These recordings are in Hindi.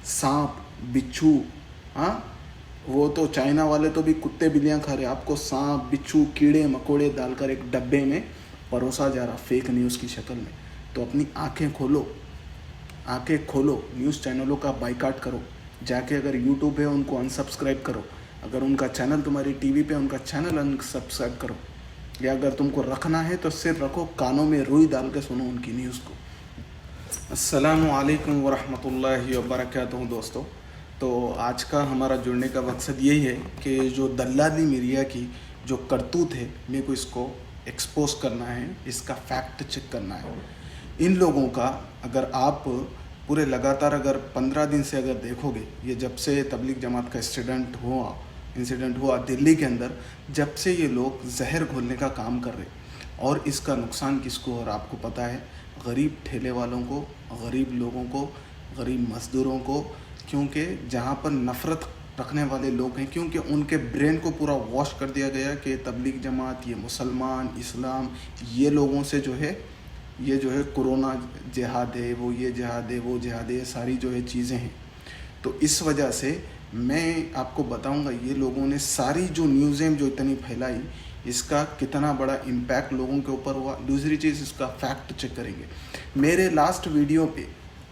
सांप, बिच्छू, हाँ वो तो चाइना वाले तो भी कुत्ते बिल्लियाँ खा रहे, आपको सांप, बिच्छू, कीड़े मकोड़े डालकर एक डब्बे में परोसा जा रहा फेक न्यूज़ की शक्ल में। तो अपनी आंखें खोलो, आंखें खोलो, न्यूज़ चैनलों का बाइकाट करो, जाके अगर यूट्यूब है उनको अनसब्सक्राइब करो, अगर उनका चैनल तुम्हारी टीवी पे उनका चैनल अनसब्सक्राइब करो, या अगर तुमको रखना है तो सिर्फ रखो, कानों में रुई डाल के सुनो उनकी न्यूज़ को। अस्सलामु अलैकुम वरहमतुल्लाहि वबरकातुहू दोस्तों। तो आज का हमारा जुड़ने का मकसद यही है कि जो दल्लाली मीडिया की जो करतूत है, मेरे को इसको एक्सपोज करना है, इसका फैक्ट चेक करना है। इन लोगों का अगर आप पूरे लगातार अगर 15 दिन से अगर देखोगे, ये जब से तबलीग जमात का इंसिडेंट हुआ दिल्ली के अंदर, जब से ये लोग जहर घोलने का काम कर रहे, और इसका नुकसान किसको हो रहा आपको पता है? गरीब ठेले वालों को, गरीब लोगों को, गरीब मज़दूरों को। क्योंकि जहाँ पर नफ़रत रखने वाले लोग हैं, क्योंकि उनके ब्रेन को पूरा वॉश कर दिया गया कि तबलीग जमात, ये मुसलमान, इस्लाम, ये लोगों से जो है कोरोना जिहाद है, वो ये जिहाद है, वो जिहाद है, ये सारी जो है चीज़ें हैं। तो इस वजह से मैं आपको बताऊंगा ये लोगों ने सारी जो न्यूज़ें जो इतनी फैलाई, इसका कितना बड़ा इम्पैक्ट लोगों के ऊपर हुआ। दूसरी चीज़, इसका फैक्ट चेक करेंगे। मेरे लास्ट वीडियो पे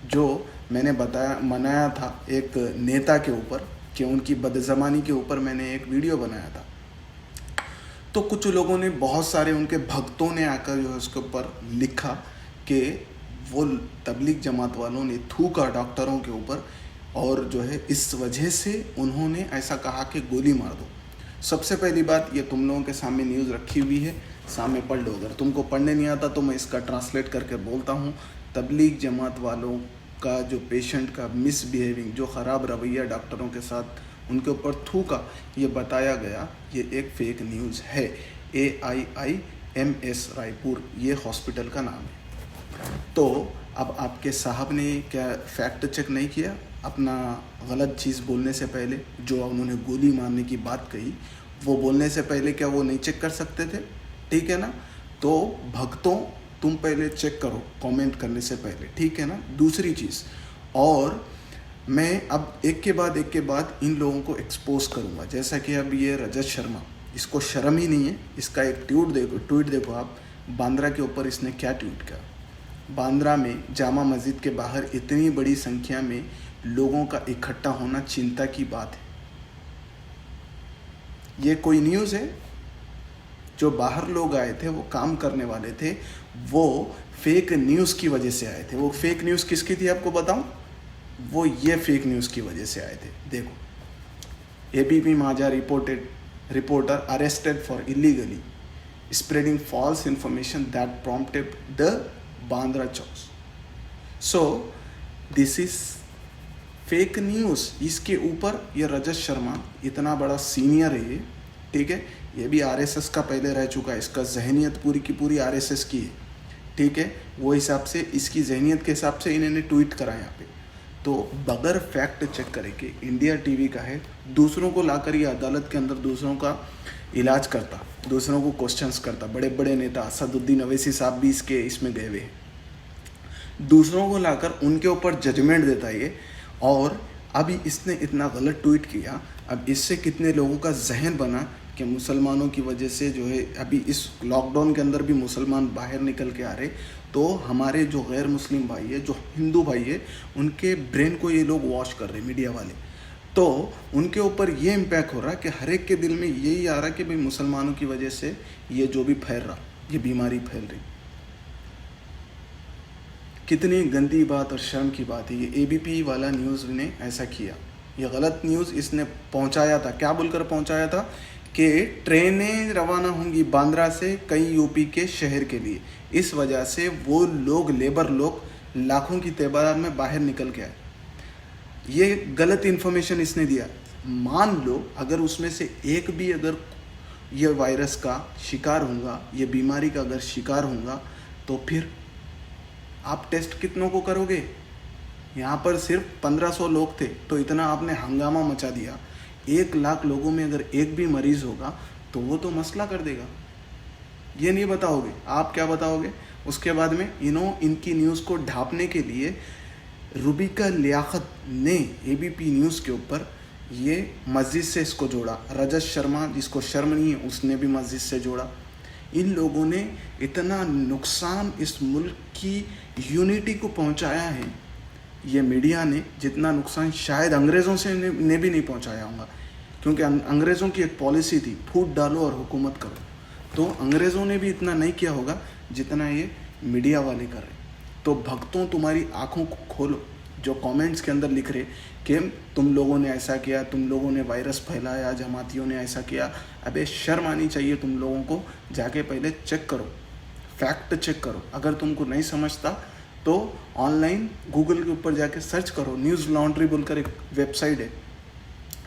जो मैंने बनाया था एक नेता के ऊपर, कि उनकी बदज़मानी के ऊपर मैंने एक वीडियो बनाया था, तो कुछ लोगों ने, बहुत सारे उनके भक्तों ने आकर जो है उसके ऊपर लिखा कि वो तबलीग जमात वालों ने थूका डॉक्टरों के ऊपर, और जो है इस वजह से उन्होंने ऐसा कहा कि गोली मार दो। सबसे पहली बात, ये तुम लोगों के सामने न्यूज़ रखी हुई है, सामने पढ़ लो। अगर तुमको पढ़ने नहीं आता तो मैं इसका ट्रांसलेट करके बोलता हूँ। तबलीग जमात वालों का जो पेशेंट का मिसबिहेविंग, जो ख़राब रवैया डॉक्टरों के साथ उनके ऊपर थूका, ये बताया गया, ये एक फ़ेक न्यूज़ है। AIIMS रायपुर ये हॉस्पिटल का नाम है। तो अब आपके साहब ने क्या फैक्ट चेक नहीं किया? अपना गलत चीज़ बोलने से पहले, जो उन्होंने गोली मारने की बात कही, वो बोलने से पहले क्या वो नहीं चेक कर सकते थे? ठीक है ना? तो भक्तों, तुम पहले चेक करो कमेंट करने से पहले, ठीक है ना? दूसरी चीज़, और मैं अब एक के बाद इन लोगों को एक्सपोज करूँगा। जैसा कि अब ये रजत शर्मा, इसको शर्म ही नहीं है। इसका एक ट्वीट देखो आप, बांद्रा के ऊपर इसने क्या ट्वीट किया। बांद्रा में जामा मस्जिद के बाहर इतनी बड़ी संख्या में लोगों का इकट्ठा होना चिंता की बात है। ये कोई न्यूज़ है? जो बाहर लोग आए थे, वो काम करने वाले थे, वो फेक न्यूज़ की वजह से आए थे। वो फेक न्यूज़ किसकी थी आपको बताऊं? वो ये फेक न्यूज़ की वजह से आए थे। देखो, ABP माझा reporter arrested for illegally spreading false information that prompted the Bandra chaos. So this is fake news. इसके ऊपर ये रजत शर्मा इतना बड़ा सीनियर है ये, ठीक है? ये भी RSS का पहले रह चुका है, इसका जहनीत पूरी की पूरी RSS की है, ठीक है? वो हिसाब से, इसकी जहनीत के हिसाब से इन्होंने ट्वीट करा यहाँ पे। तो बगैर फैक्ट चेक करे कि इंडिया टीवी का है, दूसरों को लाकर ये अदालत के अंदर दूसरों का इलाज करता, दूसरों को क्वेश्चंस करता। बड़े बड़े नेता असदुद्दीन अवैसी साहब भी इसमें गए हुए हैं। दूसरों को लाकर उनके ऊपर जजमेंट देता ये, और अभी इसने इतना गलत ट्वीट किया। अब इससे कितने लोगों का जहन बना कि मुसलमानों की वजह से जो है, अभी इस लॉकडाउन के अंदर भी मुसलमान बाहर निकल के आ रहे, तो हमारे जो गैर मुस्लिम भाई है, जो हिंदू भाई है, उनके ब्रेन को ये लोग वॉश कर रहे मीडिया वाले। तो उनके ऊपर ये इम्पैक्ट हो रहा कि हर एक के दिल में यही आ रहा कि भाई मुसलमानों की वजह से ये जो भी फैल रहा, ये बीमारी फैल रही। कितनी गंदी बात और शर्म की बात है। ये ABP वाला न्यूज़ ने ऐसा किया, ये गलत न्यूज़ इसने पहुंचाया था। क्या बोलकर पहुंचाया था? कि ट्रेनें रवाना होंगी बांद्रा से कई UP के शहर के लिए, इस वजह से वो लोग, लेबर लोग लाखों की तादाद में बाहर निकल के आए। ये गलत इन्फॉर्मेशन इसने दिया। मान लो अगर उसमें से एक भी अगर ये वायरस का शिकार होगा, ये बीमारी का अगर शिकार होगा, तो फिर आप टेस्ट कितनों को करोगे? यहाँ पर सिर्फ 1500 लोग थे, तो इतना आपने हंगामा मचा दिया। 1 लाख लोगों में अगर एक भी मरीज़ होगा तो वो तो मसला कर देगा। ये नहीं बताओगे, आप क्या बताओगे? उसके बाद में इनकी न्यूज़ को ढांपने के लिए रुबिका लियाकत ने एबीपी न्यूज़ के ऊपर ये मस्जिद से इसको जोड़ा। रजत शर्मा, जिसको शर्म नहीं है, उसने भी मस्जिद से जोड़ा। इन लोगों ने इतना नुकसान इस मुल्क की यूनिटी को पहुंचाया है, ये मीडिया ने जितना नुकसान शायद अंग्रेज़ों से ने भी नहीं पहुंचाया होगा, क्योंकि अंग्रेज़ों की एक पॉलिसी थी, फूट डालो और हुकूमत करो। तो अंग्रेज़ों ने भी इतना नहीं किया होगा जितना ये मीडिया वाले कर रहे। तो भक्तों, तुम्हारी आंखों को खोलो। जो कमेंट्स के अंदर लिख रहे कि तुम लोगों ने ऐसा किया, तुम लोगों ने वायरस फैलाया, जमातियों ने ऐसा किया, अबे शर्म आनी चाहिए तुम लोगों को। जाके पहले चेक करो, फैक्ट चेक करो। अगर तुमको नहीं समझता तो ऑनलाइन गूगल के ऊपर जाके सर्च करो। न्यूज़ लॉन्ड्री बोलकर एक वेबसाइट है,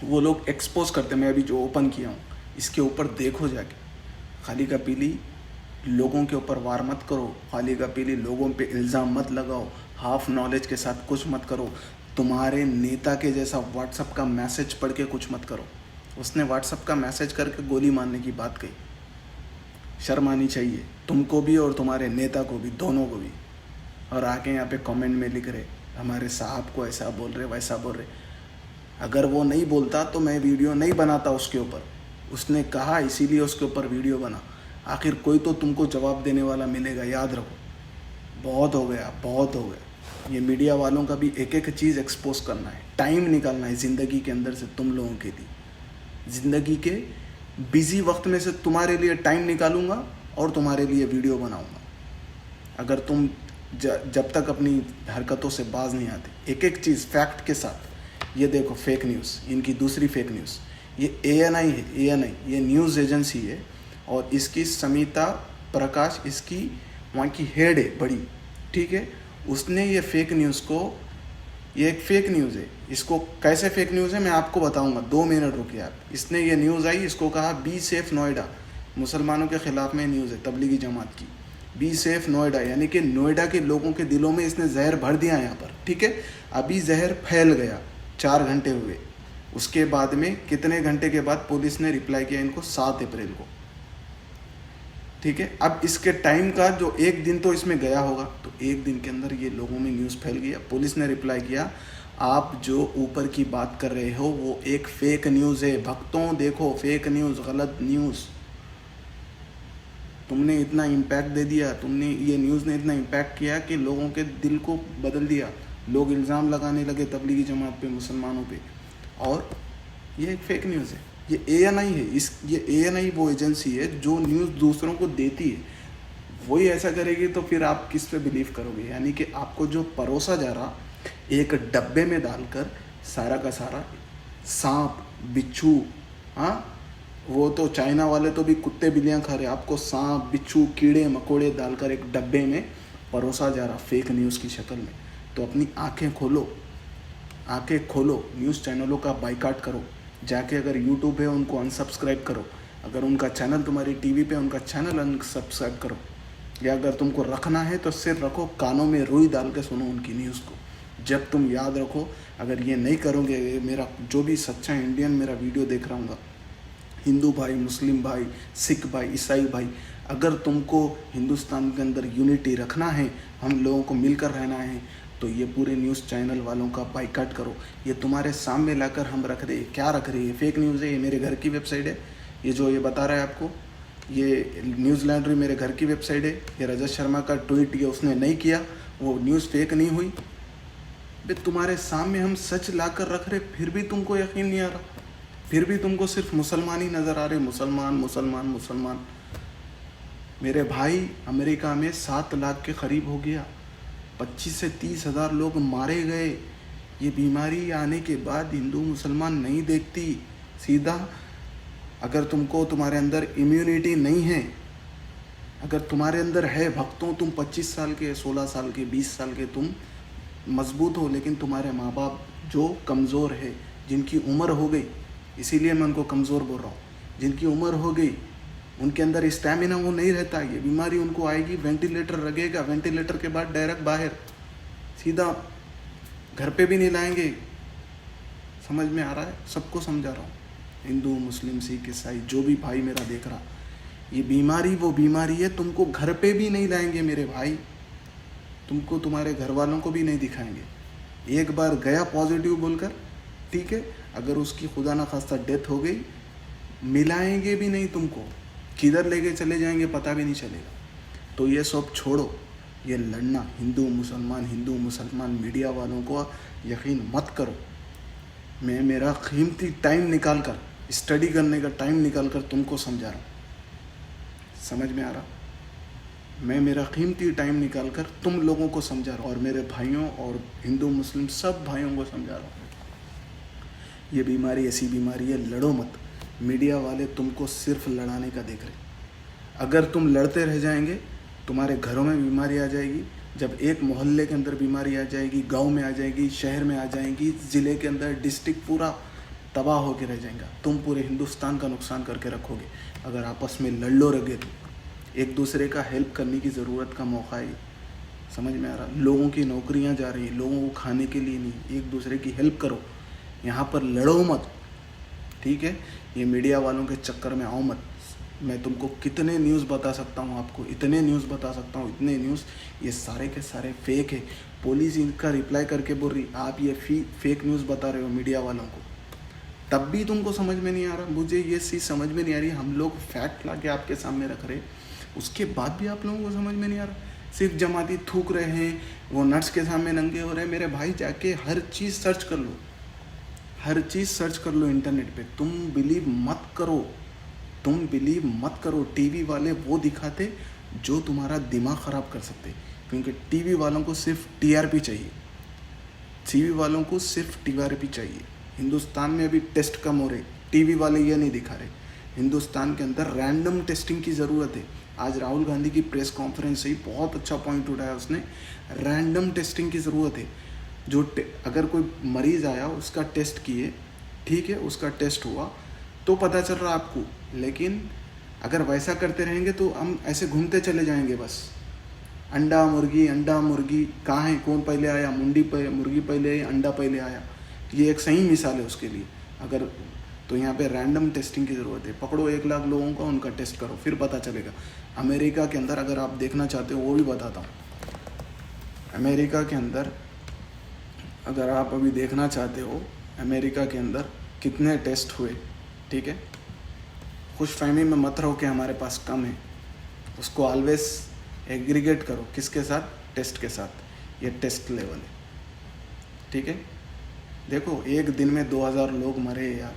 वो लोग एक्सपोज करते हैं। मैं अभी जो ओपन किया हूँ, इसके ऊपर देखो जाके। खाली का पीली लोगों के ऊपर वार मत करो, खाली का पीली लोगों पे इल्ज़ाम मत लगाओ, हाफ नॉलेज के साथ कुछ मत करो। तुम्हारे नेता के जैसा व्हाट्सअप का मैसेज पढ़ के कुछ मत करो। उसने व्हाट्सअप का मैसेज करके गोली मारने की बात कही। शर्म आनी चाहिए तुमको भी और तुम्हारे नेता को भी, दोनों को भी। और आके यहाँ पे कमेंट में लिख रहे हमारे साहब को ऐसा बोल रहे, वैसा बोल रहे। अगर वो नहीं बोलता तो मैं वीडियो नहीं बनाता उसके ऊपर। उसने कहा इसीलिए उसके ऊपर वीडियो बना। आखिर कोई तो तुमको जवाब देने वाला मिलेगा, याद रखो। बहुत हो गया, बहुत हो गया। ये मीडिया वालों का भी एक एक चीज़ एक्सपोज करना है, टाइम निकालना है ज़िंदगी के अंदर से तुम लोगों के लिए। ज़िंदगी के बिजी वक्त में से तुम्हारे लिए टाइम निकालूंगा और तुम्हारे लिए वीडियो बनाऊंगा। अगर तुम जब तक अपनी हरकतों से बाज नहीं आते, एक एक चीज़ फैक्ट के साथ। ये देखो फेक न्यूज़, इनकी दूसरी फेक न्यूज़। ये ANI है, ANI ये न्यूज़ एजेंसी है, और इसकी समिता प्रकाश इसकी वहाँ की हेड है बड़ी, ठीक है। उसने ये फेक न्यूज़ को, ये एक फेक न्यूज़ है, इसको कैसे फेक न्यूज़ है मैं आपको बताऊंगा, 2 मिनट रुकिए आप। इसने ये न्यूज़ आई, इसको कहा बी सेफ नोएडा, मुसलमानों के ख़िलाफ़ में न्यूज़ है तबलीगी जमात की। बी सेफ नोएडा यानी कि नोएडा के लोगों के दिलों में इसने जहर भर दिया यहाँ पर, ठीक है। अभी जहर फैल गया, 4 घंटे हुए। उसके बाद में कितने घंटे के बाद पुलिस ने रिप्लाई किया इनको, 7 अप्रैल को, ठीक है। अब इसके टाइम का जो 1 दिन तो इसमें गया होगा, तो 1 दिन के अंदर ये लोगों में न्यूज़ फैल गया। पुलिस ने रिप्लाई किया, आप जो ऊपर की बात कर रहे हो वो एक फेक न्यूज़ है। भक्तों देखो, फेक न्यूज़, गलत न्यूज़। तुमने इतना इम्पैक्ट दे दिया, तुमने ये न्यूज़ ने इतना इम्पैक्ट किया कि लोगों के दिल को बदल दिया। लोग इल्ज़ाम लगाने लगे तबलीगी जमात पे, मुसलमानों पे, और ये एक फेक न्यूज़ है। ये ANI है, ये ANI वो एजेंसी है जो न्यूज़ दूसरों को देती है। वही ऐसा करेगी तो फिर आप किस पे बिलीव करोगे। यानी कि आपको जो परोसा जा रहा, एक डब्बे में डालकर सारा का सारा सांप बिच्छू, हाँ वो तो चाइना वाले तो भी कुत्ते बिल्लियाँ खा रहे, आपको सांप बिच्छू कीड़े मकोड़े डालकर एक डब्बे में परोसा जा रहा फेक न्यूज़ की शक्ल में। तो अपनी आंखें खोलो, आंखें खोलो। न्यूज़ चैनलों का बाइकाट करो। जाके अगर यूट्यूब है उनको अनसब्सक्राइब करो, अगर उनका चैनल तुम्हारी टीवी पे उनका चैनल अनसब्सक्राइब करो, या अगर तुमको रखना है तो सिर रखो, कानों में रुई डाल के सुनो उनकी न्यूज़ को। जब तुम याद रखो, अगर ये नहीं करोगे, मेरा जो भी सच्चा इंडियन मेरा वीडियो देख रहा हूँ, हिंदू भाई, मुस्लिम भाई, सिख भाई, ईसाई भाई, अगर तुमको हिंदुस्तान के अंदर यूनिटी रखना है, हम लोगों को मिलकर रहना है, तो ये पूरे न्यूज़ चैनल वालों का बाइकाट करो। ये तुम्हारे सामने लाकर हम रख रहे हैं, क्या रख रहे हैं, फेक न्यूज़ है। ये मेरे घर की वेबसाइट है, ये जो ये बता रहा है आपको, ये न्यूज़ लॉन्ड्री मेरे घर की वेबसाइट है। ये रजत शर्मा का ट्वीट ये उसने नहीं किया, वो न्यूज़ फेक नहीं हुई। बे तुम्हारे सामने हम सच ला कर रख रहे, फिर भी तुमको यकीन नहीं आ रहा, फिर भी तुमको सिर्फ मुसलमान ही नज़र आ रहे, मुसलमान मुसलमान मुसलमान। मेरे भाई, अमेरिका में 7 लाख के करीब हो गया, 25 से 30 हज़ार लोग मारे गए। ये बीमारी आने के बाद हिंदू मुसलमान नहीं देखती, सीधा अगर तुमको तुम्हारे अंदर इम्यूनिटी नहीं है, अगर तुम्हारे अंदर है भक्तों, तुम 25 साल के, 16 साल के, 20 साल के तुम मजबूत हो, लेकिन तुम्हारे माँ बाप जो कमज़ोर है, जिनकी उम्र हो गई, इसीलिए मैं उनको कमज़ोर बोल रहा हूँ, जिनकी उम्र हो गई, उनके अंदर स्टैमिना वो नहीं रहता, ये बीमारी उनको आएगी, वेंटिलेटर लगेगा, वेंटिलेटर के बाद डायरेक्ट बाहर, सीधा घर पे भी नहीं लाएंगे। समझ में आ रहा है? सबको समझा रहा हूँ, हिंदू मुस्लिम सिख ईसाई जो भी भाई मेरा देख रहा, ये बीमारी वो बीमारी है, तुमको घर पे भी नहीं लाएंगे मेरे भाई, तुमको तुम्हारे घर वालों को भी नहीं दिखाएंगे। एक बार गया पॉजिटिव बोलकर, ठीक है, अगर उसकी खुदा ना खास्ता डेथ हो गई, मिलाएंगे भी नहीं तुमको, किधर लेके चले जाएंगे पता भी नहीं चलेगा। तो ये सब छोड़ो, ये लड़ना हिंदू मुसलमान मीडिया वालों को यकीन मत करो। मैं मेरा कीमती टाइम निकाल कर, स्टडी करने का टाइम निकाल कर तुमको समझा रहा हूँ, समझ में आ रहा? मैं मेरा कीमती टाइम निकाल कर तुम लोगों को समझा रहा हूँ, और मेरे भाइयों और हिंदू मुस्लिम सब भाइयों को समझा रहा हूँ। ये बीमारी ऐसी बीमारी है, लड़ो मत। मीडिया वाले तुमको सिर्फ लड़ाने का देख रहे। अगर तुम लड़ते रह जाएंगे, तुम्हारे घरों में बीमारी आ जाएगी। जब एक मोहल्ले के अंदर बीमारी आ जाएगी, गांव में आ जाएगी, शहर में आ जाएगी, ज़िले के अंदर डिस्ट्रिक्ट पूरा तबाह होकर रह जाएगा। तुम पूरे हिंदुस्तान का नुकसान करके रखोगे। अगर आपस में लड़ लो रगे तो एक दूसरे का हेल्प करने की ज़रूरत का मौका है। समझ में आ रहा? लोगों की नौकरियां जा रही, लोगों को खाने के लिए नहीं। एक दूसरे की हेल्प करो, यहाँ पर लड़ो मत, ठीक है? ये मीडिया वालों के चक्कर में आओ मत। मैं तुमको कितने न्यूज़ बता सकता हूँ, आपको इतने न्यूज़ बता सकता हूँ, इतने न्यूज़, ये सारे के सारे फेक है। पुलिस इनका रिप्लाई करके बोल रही आप ये फेक न्यूज़ बता रहे हो मीडिया वालों को, तब भी तुमको समझ में नहीं आ रहा। मुझे ये चीज़ समझ में नहीं आ रही। हम लोग फैक्ट ला के आपके सामने रख रहे, उसके बाद भी आप लोगों को समझ में नहीं आ रहा। सिर्फ जमाती थूक रहे हैं, वो नट्स के सामने नंगे हो रहे हैं। मेरे भाई जाके हर चीज़ सर्च कर लो, हर चीज़ सर्च कर लो इंटरनेट पे। तुम बिलीव मत करो। टीवी वाले वो दिखाते जो तुम्हारा दिमाग ख़राब कर सकते, क्योंकि टीवी वालों को सिर्फ टीआरपी चाहिए। हिंदुस्तान में अभी टेस्ट कम हो रहे, टीवी वाले ये नहीं दिखा रहे। हिंदुस्तान के अंदर रैंडम टेस्टिंग की ज़रूरत है। आज राहुल गांधी की प्रेस कॉन्फ्रेंस से ही बहुत अच्छा पॉइंट उठाया उसने। रैंडम टेस्टिंग की ज़रूरत है। अगर कोई मरीज़ आया, उसका टेस्ट किए, ठीक है, उसका टेस्ट हुआ तो पता चल रहा आपको। लेकिन अगर वैसा करते रहेंगे तो हम ऐसे घूमते चले जाएंगे बस। अंडा मुर्गी कहाँ है, कौन पहले आया, मुर्गी पहले आई, अंडा पहले आया। ये एक सही मिसाल है उसके लिए। अगर तो यहाँ पे रैंडम टेस्टिंग की ज़रूरत है। पकड़ो 1 लाख लोगों का, उनका टेस्ट करो, फिर पता चलेगा। अमेरिका के अंदर अगर आप देखना चाहते हो, वो भी बताता हूँ। अमेरिका के अंदर अगर आप अभी देखना चाहते हो, अमेरिका के अंदर कितने टेस्ट हुए, ठीक है? खुशफहमी में मत रहो कि हमारे पास कम है। उसको ऑलवेज एग्रीगेट करो, किसके साथ? टेस्ट के साथ। ये टेस्ट लेवल है, ठीक है? देखो, एक दिन में 2000 लोग मरे यार,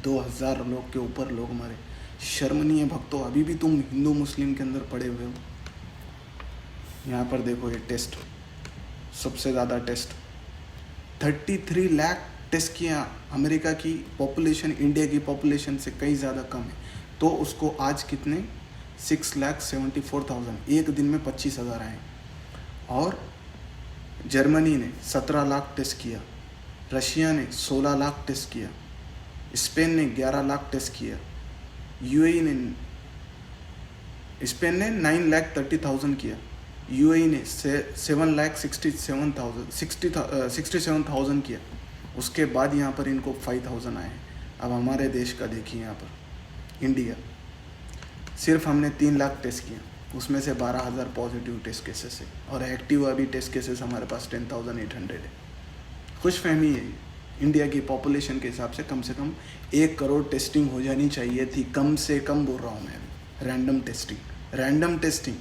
2000 लोग के ऊपर लोग मरे। शर्म नहीं है भक्तों? अभी भी तुम हिंदू मुस्लिम के अंदर पड़े हुए हो। यहाँ पर देखो, ये टेस्ट, सबसे ज़्यादा टेस्ट 33 लाख टेस्ट किया। अमेरिका की पॉपुलेशन इंडिया की पॉपुलेशन से कई ज़्यादा कम है, तो उसको आज कितने 6,74,000, एक दिन में 25,000 आए। और जर्मनी ने 17 लाख टेस्ट किया, रशिया ने 16 लाख टेस्ट किया, स्पेन ने 11 लाख टेस्ट किया, यूएई ने 9,30,000 किया, यूएई ने 7,67,000 किया। उसके बाद यहाँ पर इनको 5,000 आए। अब हमारे देश का देखिए, यहाँ पर इंडिया, सिर्फ हमने 3 लाख टेस्ट किया, उसमें से 12,000 पॉजिटिव टेस्ट केसेस है, और एक्टिव अभी टेस्ट केसेस हमारे पास 10,800 है। खुशफहमी है, इंडिया की पॉपुलेशन के हिसाब से कम 1 करोड़ टेस्टिंग हो जानी चाहिए थी, कम से कम बोल रहा हूँ मैं अभी। रैंडम टेस्टिंग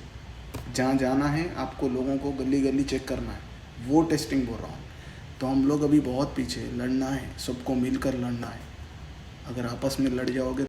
जहाँ जाना है आपको, लोगों को गली गली चेक करना है, वो टेस्टिंग बोल रहा हूँ। तो हम लोग अभी बहुत पीछे, लड़ना है, सबको मिलकर लड़ना है। अगर आपस में लड़ जाओगे